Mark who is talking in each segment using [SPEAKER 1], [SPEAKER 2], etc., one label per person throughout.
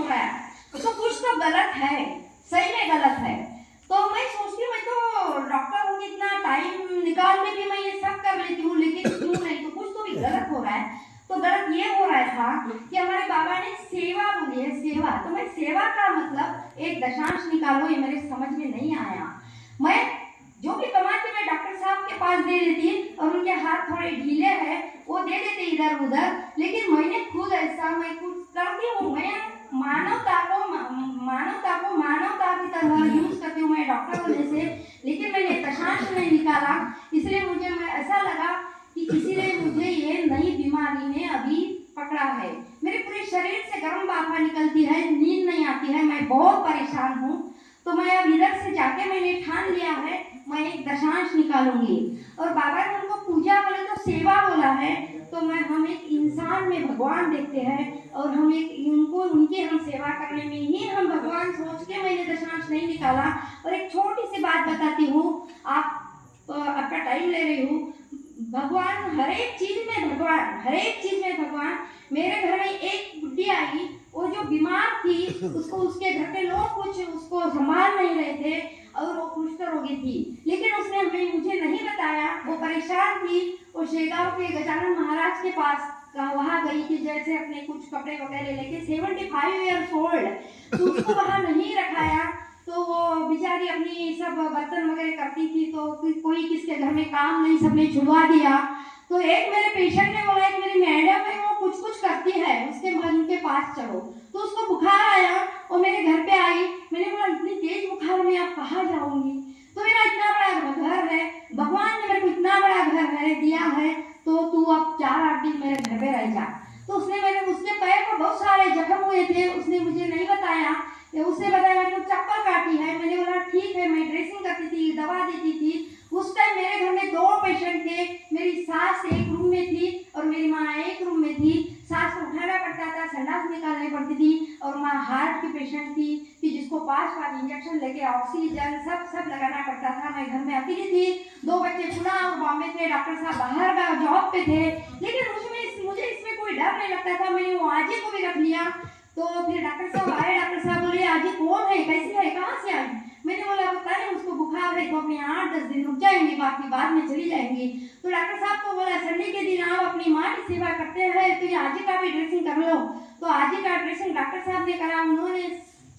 [SPEAKER 1] हो रहा है, तो कुछ तो गलत है, सही में गलत है। तो मैं सोचती हूँ मैं तो डॉक्टर हूँ, इतना टाइम निकाल के भी मैं ये सब कर लेती हूँ, लेकिन क्यों नहीं, तो कुछ तो भी गलत हो रहा है। तो गलत ये हो रहा था कि हमारे बाबा ने सेवा बोली है, सेवा। तो मैं सेवा का मतलब एक दशांश निकालो, ये मेरे समझ में नहीं आया। मैं जो भी कमाती मैं डॉक्टर साहब के पास दे देती, और उनके हाथ थोड़े ढीले हैं, वो दे देते इधर उधर, लेकिन मैंने खुद ऐसा मैं कुछ करती हूँ। मैं मानवता को मानवता की तरह यूज करती हूँ मैं डॉक्टर होने से, लेकिन मैंने दशांश नहीं निकाला। इसलिए मुझे ऐसा लगा कि किसी ने मुझे ये नई बीमारी ने अभी पकड़ा है। मेरे पूरे शरीर से गर्म भाप निकलती है, नींद नहीं आती है, मैं बहुत परेशान हूँ। तो मैं अब इधर से जाके मैंने ठान लिया है मैं एक दशांश निकालूंगी। और बाबा ने उनको पूजा बोले तो सेवा बोला है, तो हम एक इंसान में भगवान देखते हैं, और हम एक उनकी हम सेवा करने में ही हम भगवान सोच के मैंने दशांश नहीं निकाला। और एक छोटी सी बात बताती हूँ, आपका टाइम ले रही हूँ। भगवान हर एक चीज में भगवान। मेरे घर में एक बुढ़ी आई, वो जो बीमार थी, उसको उसके घर के लोग कुछ उसको संभाल नहीं रहे थे, और वो कुष्ठ रोगी थी, लेकिन उसने मुझे नहीं बताया, वो परेशान थी। वो शेगांव के गजानन महाराज के पास वहाँ गई थी, जैसे अपने कुछ कपड़े वगैरह लेके, 75 ईयर्स ओल्ड, तो उसको वहाँ नहीं रखाया। तो वो बेचारी अपनी सब बर्तन वगैरह करती थी, तो कोई किसके घर में काम नहीं, सबने छुड़वा दिया। तो एक मेरे पेशेंट ने बोला, एक मेरी मैडम है, वो कुछ करती है, उसके मन के पास चलो। तो उसको बुखार आया, वो मेरे घर पे आई। मैंने बोला इतनी तेज बुखार में आप कहाँ जाऊंगी? तो मेरा इतना बड़ा घर है, भगवान ने मेरे को इतना बड़ा घर है दिया है, तो तू अब 4-8 दिन मेरे घर पे रह जा। तो उसके पैर पर बहुत सारे जख्म हुए थे, उसने मुझे नहीं बताया। उसने बताया मेरे को चप्पल काटी है। मैंने बोला ठीक है, मैं ड्रेसिंग करती थी, दवा देती थी। उस टाइम मेरे घर में 2 पेशेंट थे, मेरी सास एक रूम में थी और मेरी माँ एक रूम में थी। सास को उठाना पड़ता था, संडास निकालनी पड़ती थी, और माँ हार्ट की पेशेंट थी कि जिसको 5 इंजेक्शन लेके ऑक्सीजन सब लगाना पड़ता था। मैं घर में अकेली थी, 2 बच्चे पुणे और बॉम्बे थे, डॉक्टर साहब बाहर जॉब पे थे, लेकिन मुझे इसमें कोई डर नहीं लगता था। मैंने वो आजी को भी रख लिया। तो फिर डॉक्टर साहब आए, डॉक्टर साहब बोले आजी कौन है, कैसी है, कहाँ से आई? मैंने बोला पता नहीं, उसको बुखार है, तो अपने 8-10 दिन रुक जाएंगी, बाकी बाद में चली जाएंगी। तो डॉक्टर साहब को बोला संडे के दिन आप अपनी माँ की सेवा करते हैं, तो ये आजी का भी ड्रेसिंग कर लो। तो आजी का ड्रेसिंग डॉक्टर साहब ने करा। उन्होंने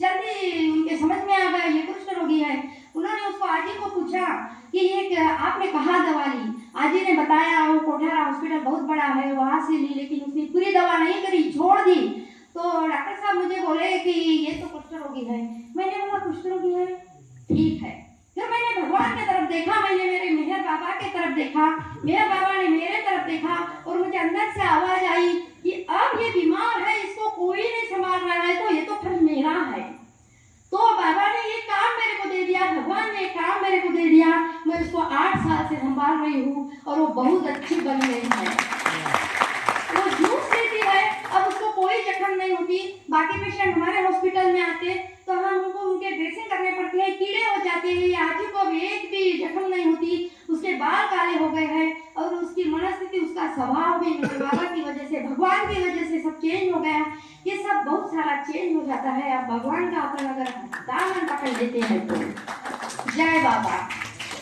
[SPEAKER 1] जल्दी उनके समझ में आ गया ये कुष्ठ रोगी है। उन्होंने उसको आजी को पूछा कि ये आपने कहाँ दवा ली? आजी ने बताया वो कोठारा हॉस्पिटल बहुत बड़ा है, वहां से ली, लेकिन उसने पूरी दवा नहीं करी, छोड़ दी। तो डॉक्टर साहब मुझे बोले कि ये तो कुष्ठ रोगी है। मैंने बोला कुष्ठ रोगी है, ठीक है। फिर मैंने भगवान की तरफ देखा, मैंने मेरे मेहर बाबा की तरफ देखा, मेहर बाबा ने मेरे तरफ देखा, और मुझे अंदर से आवाज आई कि अब ये बीमार है, इसको कोई नहीं संभाल रहा है, तो ये तो फिर मेरा है। तो बाबा ने ये काम मेरे को दे दिया, भगवान ने काम मेरे को दे दिया। मैं उसको 8 साल से संभाल रही हूँ, और वो बहुत अच्छी बन गई है। वो जूस देती है, अब उसको कोई जख्म नहीं होती। बाकी पेशेंट हमारे हॉस्पिटल में आते तो हम उनको उनके ड्रेसिंग करने पड़ती है, कीड़े हो जाते हैं। आजी को भी एक भी जख्म नहीं होती, उसके बाल काले हो गए हैं, और उसकी मनस्थिति, उसका स्वभाव भी मेरे बाबा की वजह से, भगवान की वजह से सब चेंज हो गया। ये सब बहुत सारा चेंज हो जाता है आप भगवान का अपन अगर दामन पकड़ लेते हैं तो। जय बाबा।